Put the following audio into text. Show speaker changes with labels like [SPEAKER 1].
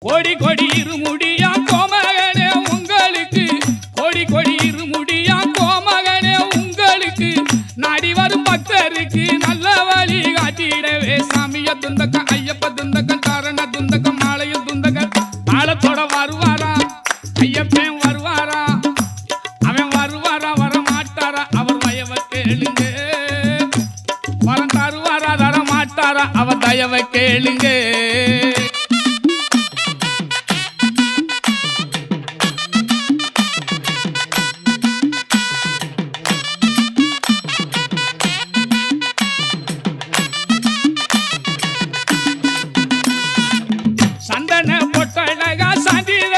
[SPEAKER 1] கோடி கோடி இருமுடியா கோமகனே உங்களுக்கு, கோடி கோடி இருமுடியா கோமகனே உங்களுக்கு, நாடி வரும் பக்தருக்கு நல்ல வழி காட்டிடவே சாமிய துந்தக்க ஐயப்ப துந்தக்க காரண துந்தக்க மாலைய துந்தக்க ஆழத்தோட வருவாரா ஐயப்பன் வருவாரா, அவன் வருவாரா வர மாட்டாரா அவர் வயவ கேளுங்க, வரம் தருவாரா தர மாட்டாரா அவர் தயவை கேளுங்க. சந்தன பொட்டழகா சாந்திர